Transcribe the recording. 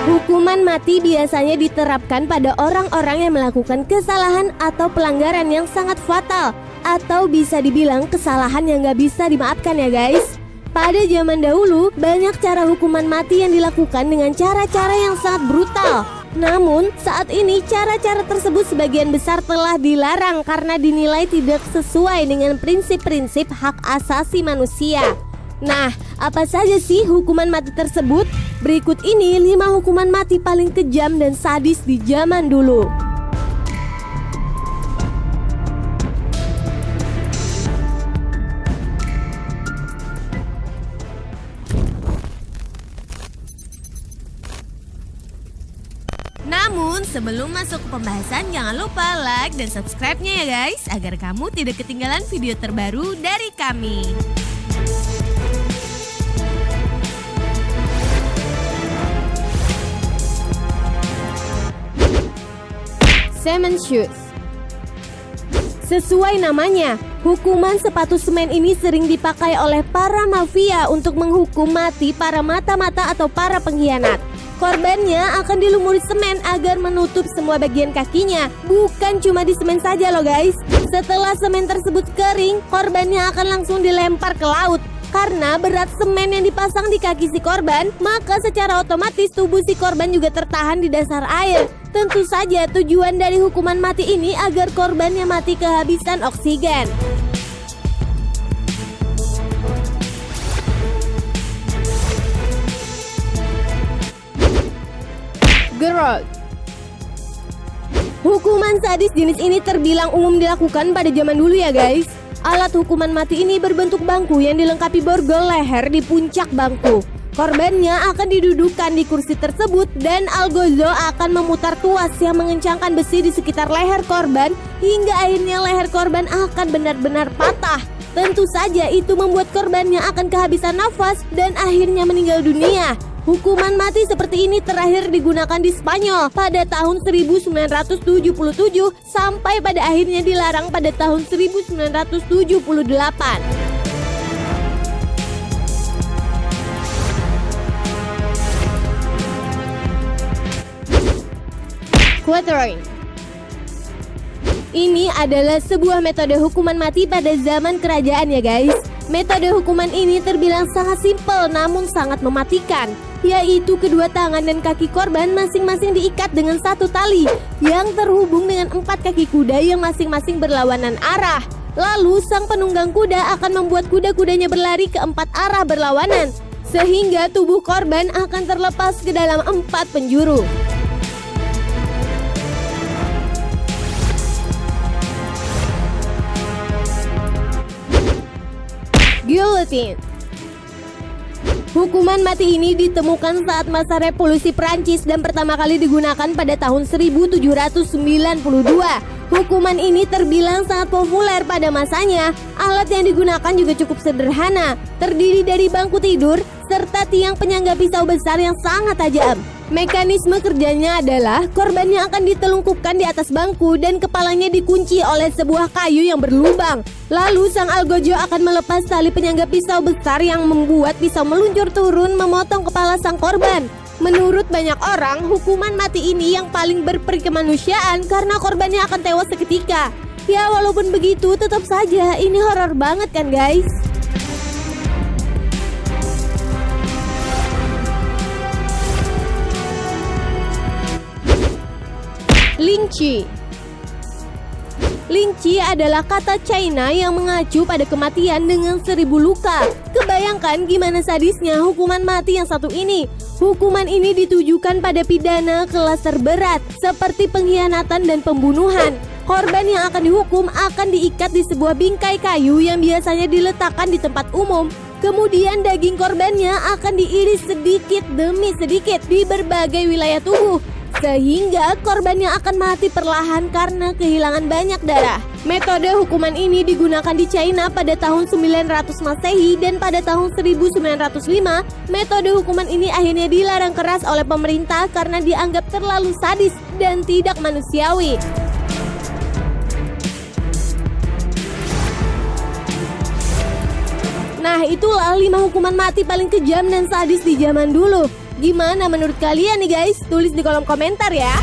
Hukuman mati biasanya diterapkan pada orang-orang yang melakukan kesalahan atau pelanggaran yang sangat fatal, atau bisa dibilang kesalahan yang gak bisa dimaafkan ya guys. Pada zaman dahulu, banyak cara hukuman mati yang dilakukan dengan cara-cara yang sangat brutal. Namun, saat ini cara-cara tersebut sebagian besar telah dilarang karena dinilai tidak sesuai dengan prinsip-prinsip hak asasi manusia. Nah, apa saja sih hukuman mati tersebut? Berikut ini 5 hukuman mati paling kejam dan sadis di zaman dulu. Namun sebelum masuk ke pembahasan, jangan lupa like dan subscribe-nya ya guys, agar kamu tidak ketinggalan video terbaru dari kami. Cement shoes. Sesuai namanya, hukuman sepatu semen ini sering dipakai oleh para mafia untuk menghukum mati para mata-mata atau para pengkhianat. Korbannya akan dilumuri semen agar menutup semua bagian kakinya. Bukan cuma di semen saja loh guys. Setelah semen tersebut kering, korbannya akan langsung dilempar ke laut. Karena berat semen yang dipasang di kaki si korban, maka secara otomatis tubuh si korban juga tertahan di dasar air. Tentu saja tujuan dari hukuman mati ini agar korbannya mati kehabisan oksigen. Garrote. Hukuman sadis jenis ini terbilang umum dilakukan pada zaman dulu ya guys. Alat hukuman mati ini berbentuk bangku yang dilengkapi borgol leher di puncak bangku. Korbannya akan didudukkan di kursi tersebut dan algojo akan memutar tuas yang mengencangkan besi di sekitar leher korban hingga akhirnya leher korban akan benar-benar patah. Tentu saja itu membuat korbannya akan kehabisan nafas dan akhirnya meninggal dunia. Hukuman mati seperti ini terakhir digunakan di Spanyol pada tahun 1977 sampai pada akhirnya dilarang pada tahun 1978. Quartering. Ini adalah sebuah metode hukuman mati pada zaman kerajaan ya guys. Metode hukuman ini terbilang sangat simpel namun sangat mematikan, yaitu kedua tangan dan kaki korban masing-masing diikat dengan satu tali yang terhubung dengan 4 kaki kuda yang masing-masing berlawanan arah. Lalu sang penunggang kuda akan membuat kuda-kudanya berlari ke 4 arah berlawanan, sehingga tubuh korban akan terlepas ke dalam 4 penjuru. Guillotine. Hukuman mati ini ditemukan saat masa revolusi Prancis dan pertama kali digunakan pada tahun 1792. Hukuman ini terbilang sangat populer pada masanya. Alat yang digunakan juga cukup sederhana, terdiri dari bangku tidur serta tiang penyangga pisau besar yang sangat tajam. Mekanisme kerjanya adalah korbannya akan ditelungkupkan di atas bangku dan kepalanya dikunci oleh sebuah kayu yang berlubang. Lalu sang algojo akan melepas tali penyangga pisau besar yang membuat pisau meluncur turun memotong kepala sang korban. Menurut banyak orang, hukuman mati ini yang paling berperi kemanusiaan karena korbannya akan tewas seketika. Ya walaupun begitu, tetap saja ini horor banget kan guys. Lynch. Lynch adalah kata China yang mengacu pada kematian dengan 1000 luka. Kebayangkan gimana sadisnya hukuman mati yang satu ini. Hukuman ini ditujukan pada pidana kelas terberat seperti pengkhianatan dan pembunuhan. Korban yang akan dihukum akan diikat di sebuah bingkai kayu yang biasanya diletakkan di tempat umum. Kemudian daging korbannya akan diiris sedikit demi sedikit di berbagai wilayah tubuh, sehingga korbannya akan mati perlahan karena kehilangan banyak darah. Metode hukuman ini digunakan di China pada tahun 900 Masehi dan pada tahun 1905, metode hukuman ini akhirnya dilarang keras oleh pemerintah karena dianggap terlalu sadis dan tidak manusiawi. Nah, itulah 5 hukuman mati paling kejam dan sadis di zaman dulu. Gimana menurut kalian nih guys? Tulis di kolom komentar ya.